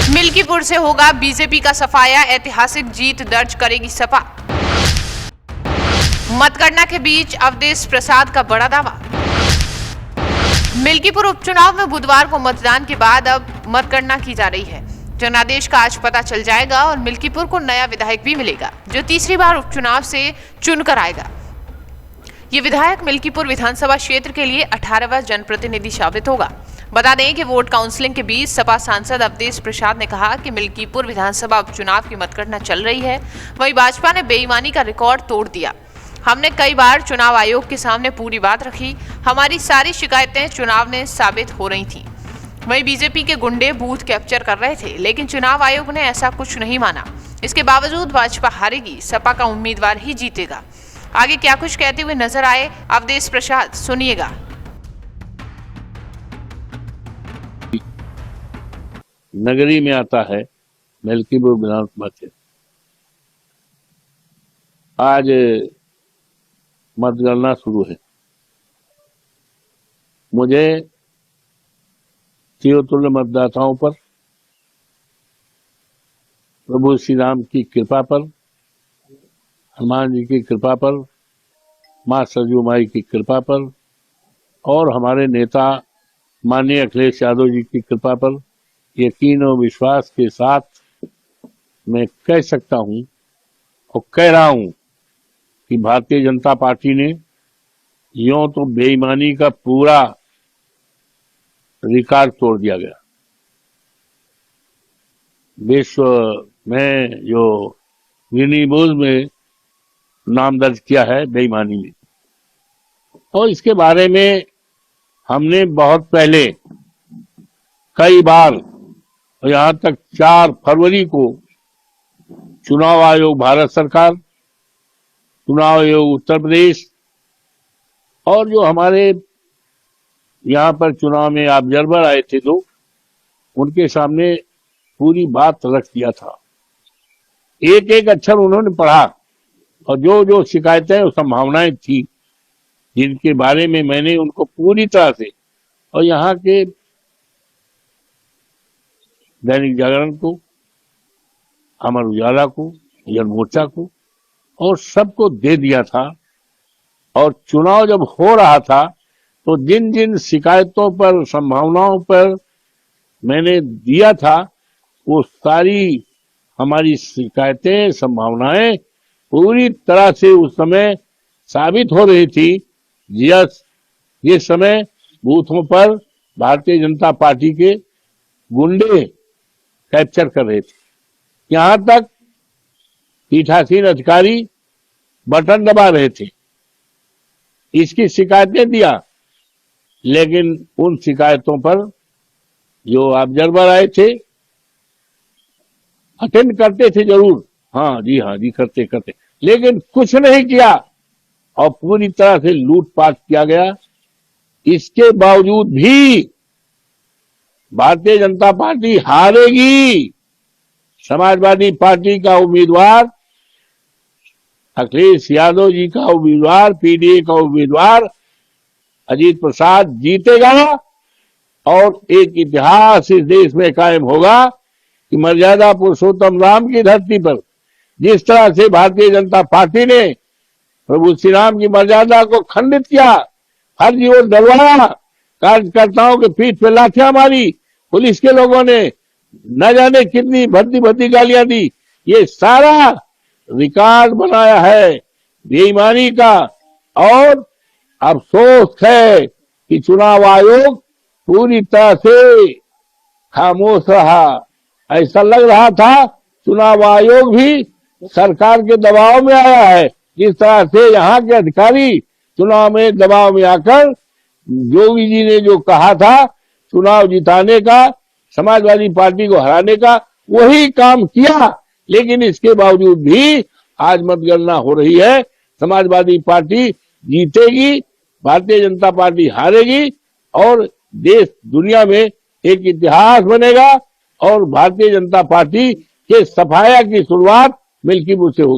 मिल्कीपुर से होगा बीजेपी का सफाया, ऐतिहासिक जीत दर्ज करेगी सपा। मतगणना के बीच अवधेश प्रसाद का बड़ा दावा। मिल्कीपुर उपचुनाव में बुधवार को मतदान के बाद अब मतगणना की जा रही है। जनादेश का आज पता चल जाएगा और मिल्कीपुर को नया विधायक भी मिलेगा, जो तीसरी बार उपचुनाव से चुनकर आएगा। ये विधायक मिल्कीपुर विधानसभा क्षेत्र के लिए 18वां जनप्रतिनिधि साबित होगा। बता दें कि वोट काउंसलिंग के बीच सपा सांसद अवधेश प्रसाद ने कहा कि मिल्कीपुर विधानसभा उपचुनाव की मतगणना चल रही है, वहीं भाजपा ने बेईमानी का रिकॉर्ड तोड़ दिया। हमने कई बार चुनाव आयोग के सामने पूरी बात रखी, हमारी सारी शिकायतें चुनाव में साबित हो रही थी। वहीं बीजेपी के गुंडे बूथ कैप्चर कर रहे थे, लेकिन चुनाव आयोग ने ऐसा कुछ नहीं माना। इसके बावजूद भाजपा हारेगी, सपा का उम्मीदवार ही जीतेगा। आगे क्या कुछ कहते हुए नजर आए अवधेश प्रसाद, सुनिएगा। नगरी में आता है मिल्कीपुर विधानसभा क्षेत्र। आज मतगणना शुरू है। मुझे चिरतुल्य मतदाताओं पर, प्रभु श्री राम की कृपा पर, हनुमान जी की कृपा पर, मां सरयू माई की कृपा पर और हमारे नेता माननीय अखिलेश यादव जी की कृपा पर यकीन और विश्वास के साथ मैं कह सकता हूं और कह रहा हूं कि भारतीय जनता पार्टी ने यूं तो बेईमानी का पूरा रिकॉर्ड तोड़ दिया गया। विश्व में जो गिनीज बुक में नाम दर्ज किया है बेईमानी में, और इसके बारे में हमने बहुत पहले कई बार, यहां तक 4 फरवरी को चुनाव आयोग भारत सरकार, चुनाव आयोग उत्तर प्रदेश और जो हमारे यहां पर चुनाव में ऑब्जर्वर आए थे तो उनके सामने पूरी बात रख दिया था। एक एक अक्षर उन्होंने पढ़ा और जो जो शिकायतें और संभावनाएं थी जिनके बारे में मैंने उनको पूरी तरह से, और यहाँ के दैनिक जागरण को, अमर उजाला को, जन मोर्चा को और सबको दे दिया था। और चुनाव जब हो रहा था तो जिन जिन शिकायतों पर, संभावनाओं पर मैंने दिया था, वो सारी हमारी शिकायतें, संभावनाएं पूरी तरह से उस समय साबित हो रही थी। जिस समय बूथों पर भारतीय जनता पार्टी के गुंडे कैप्चर कर रहे थे, यहां तक पीठासीन अधिकारी बटन दबा रहे थे, इसकी शिकायतें दिया। लेकिन उन शिकायतों पर जो ऑब्जर्वर आए थे अटेंड करते थे जरूर, हाँ जी करते, लेकिन कुछ नहीं किया और पूरी तरह से लूटपाट किया गया। इसके बावजूद भी भारतीय जनता पार्टी हारेगी। समाजवादी पार्टी का उम्मीदवार, अखिलेश यादव जी का उम्मीदवार, पीडीए का उम्मीदवार अजीत प्रसाद जीतेगा और एक इतिहास इस देश में कायम होगा कि मर्यादा पुरुषोत्तम राम की धरती पर जिस तरह से भारतीय जनता पार्टी ने प्रभु श्री राम की मर्यादा को खंडित किया, फर्जी वोट डलवाया, कार्यकर्ताओं के पीठ पे लाठियां मारी, पुलिस के लोगों ने न जाने कितनी भद्दी गालियां दी, ये सारा रिकॉर्ड बनाया है बेईमानी का। और अफसोस है कि चुनाव आयोग पूरी तरह से खामोश रहा। ऐसा लग रहा था चुनाव आयोग भी सरकार के दबाव में आया है। जिस तरह से यहाँ के अधिकारी चुनाव में दबाव में आकर योगी जी ने जो कहा था चुनाव जिताने का, समाजवादी पार्टी को हराने का, वही काम किया। लेकिन इसके बावजूद भी आज मतगणना हो रही है, समाजवादी पार्टी जीतेगी, भारतीय जनता पार्टी हारेगी और देश दुनिया में एक इतिहास बनेगा और भारतीय जनता पार्टी के सफाया की शुरुआत मिल्कीपुर से होगी।